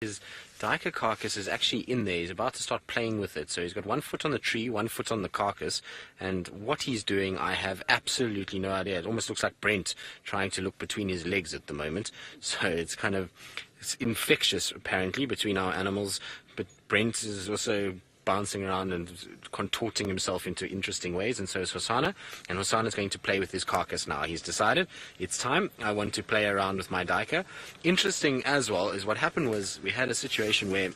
His duiker carcass is actually in there. He's about to start playing with it. So he's got 1 foot on the tree, 1 foot on the carcass. And what he's doing, I have absolutely no idea. It almost looks like Brent trying to look between his legs at the moment. So it's it's infectious, apparently, between our animals. But Brent is also bouncing around and contorting himself into interesting ways, and so is Hosana. And Hosana is going to play with his carcass now. He's decided it's time. I want to play around with my duiker. Interesting as well is what happened was we had a situation where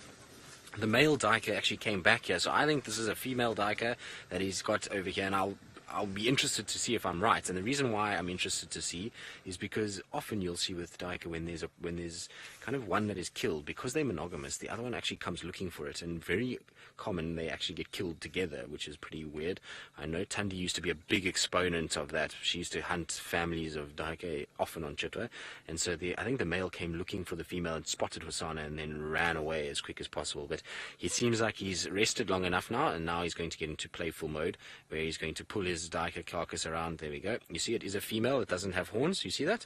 the male duiker actually came back here. So I think this is a female duiker that he's got over here, and I'll be interested to see if I'm right. And the reason why I'm interested to see is because often you'll see with duiker when there's kind of one that is killed, because they're monogamous, the other one actually comes looking for it, and very common they actually get killed together, which is pretty weird. I know Tandi used to be a big exponent of that. She used to hunt families of duiker often on Chitwa, and so I think the male came looking for the female and spotted Hosana and then ran away as quick as possible. But it seems like he's rested long enough now, and now he's going to get into playful mode where he's going to pull his duiker carcass around. There we go. You see, it is a female. It doesn't have horns. You see that?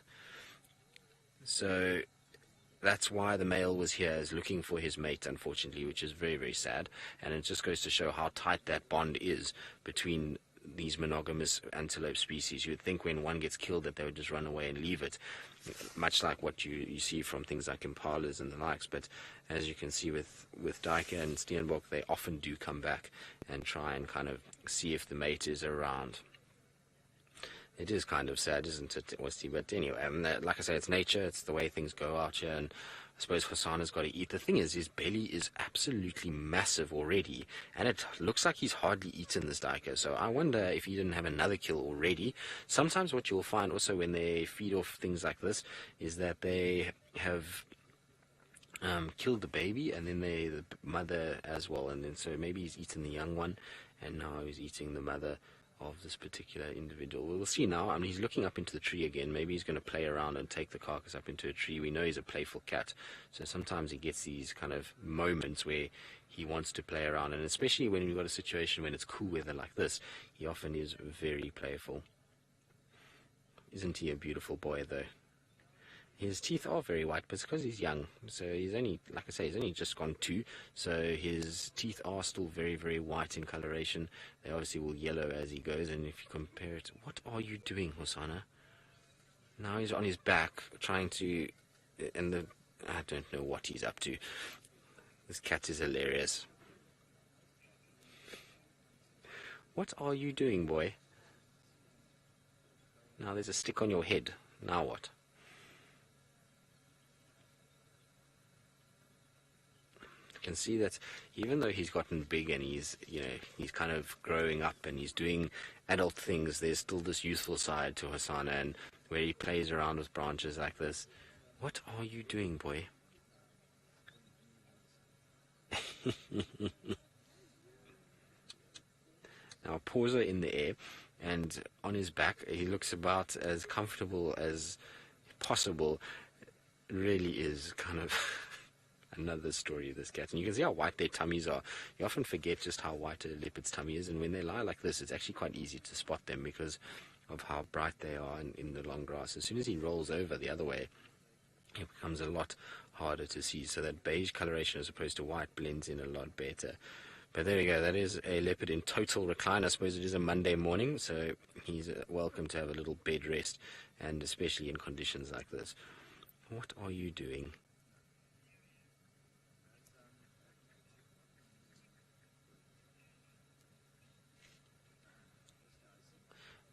So that's why the male was here, is looking for his mate, unfortunately, which is very, very sad. And it just goes to show how tight that bond is between these monogamous antelope species. You would think when one gets killed that they would just run away and leave it, much like what you see from things like impalas and the likes. But as you can see with duiker and steenbok, they often do come back and try and kind of see if the mate is around. It is kind of sad, isn't it, Westy? But anyway, like I say, it's nature. It's the way things go out here, and I suppose Hosana's got to eat. The thing is, his belly is absolutely massive already, and it looks like he's hardly eaten this duiker. So I wonder if he didn't have another kill already. Sometimes what you'll find also when they feed off things like this is that they have killed the baby, and then the mother as well, and then so maybe he's eaten the young one, and now he's eating the mother of this particular individual. We'll see now. I mean, he's looking up into the tree again. Maybe he's going to play around and take the carcass up into a tree. We know he's a playful cat, so sometimes he gets these kind of moments where he wants to play around, and especially when we've got a situation when it's cool weather like this, he often is very playful. Isn't he a beautiful boy, though? His teeth are very white, but it's because he's young. So he's only, like I say, he's only just gone 2. So his teeth are still very, very white in coloration. They obviously will yellow as he goes. And if you compare it, what are you doing, Hosana? Now he's on his back trying to, I don't know what he's up to. This cat is hilarious. What are you doing, boy? Now there's a stick on your head. Now what? Can see that even though he's gotten big and he's kind of growing up and he's doing adult things, there's still this youthful side to Hosana, and where he plays around with branches like this. What are you doing, boy? Now paws are in the air, and on his back he looks about as comfortable as possible. It really is kind of another story of this cat, and you can see how white their tummies are. You often forget just how white a leopard's tummy is, and when they lie like this, it's actually quite easy to spot them because of how bright they are in the long grass. As soon as he rolls over the other way, it becomes a lot harder to see, so that beige coloration as opposed to white blends in a lot better. But there we go, that is a leopard in total recline. I suppose it is a Monday morning, so he's welcome to have a little bed rest, and especially in conditions like this. What are you doing?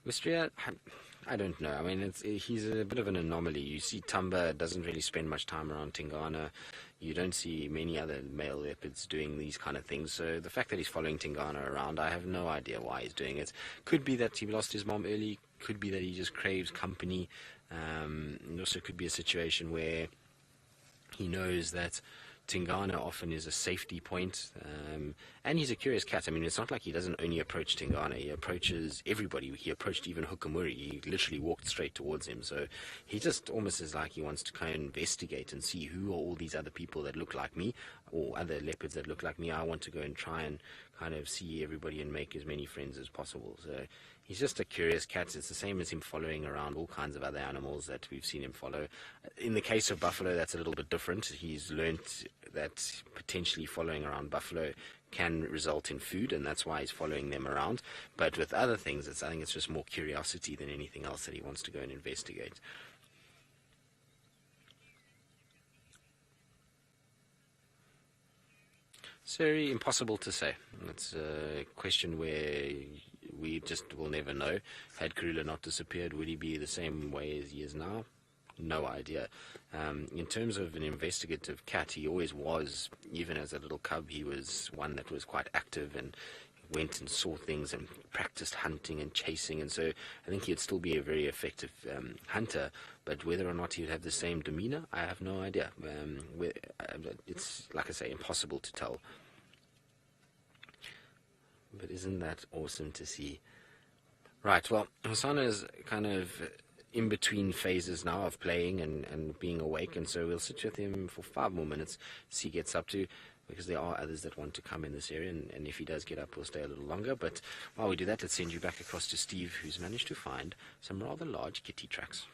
Wisteria, I don't know. I mean, he's a bit of an anomaly. You see Tamba doesn't really spend much time around Tingana. You don't see many other male leopards doing these kind of things. So the fact that he's following Tingana around, I have no idea why he's doing it. Could be that he lost his mom early. Could be that he just craves company. It also could be a situation where he knows that Tingana often is a safety point, and he's a curious cat. I mean, it's not like he doesn't only approach Tingana, he approaches everybody. He approached even Hukamuri. He literally walked straight towards him, so he just almost is like he wants to kind of investigate and see who are all these other people that look like me, or other leopards that look like me. I want to go and try and kind of see everybody and make as many friends as possible. So He's just a curious cat. It's the same as him following around all kinds of other animals that we've seen him follow. In the case of buffalo, that's a little bit different. He's learnt that potentially following around buffalo can result in food, and that's why he's following them around. But with other things, I think it's just more curiosity than anything else that he wants to go and investigate. It's very impossible to say. It's a question where we just will never know. Had Karula not disappeared, would he be the same way as he is now? No idea. In terms of an investigative cat, he always was. Even as a little cub, he was one that was quite active and went and saw things and practiced hunting and chasing, and so I think he'd still be a very effective hunter, but whether or not he'd have the same demeanor, I have no idea. It's, like I say, impossible to tell. But isn't that awesome to see? Right, well, Hosana is kind of in between phases now of playing and being awake, and so we'll sit with him for 5 more minutes, see he gets up to, because there are others that want to come in this area, and if he does get up, we'll stay a little longer. But while we do that, let's send you back across to Steve, who's managed to find some rather large kitty tracks.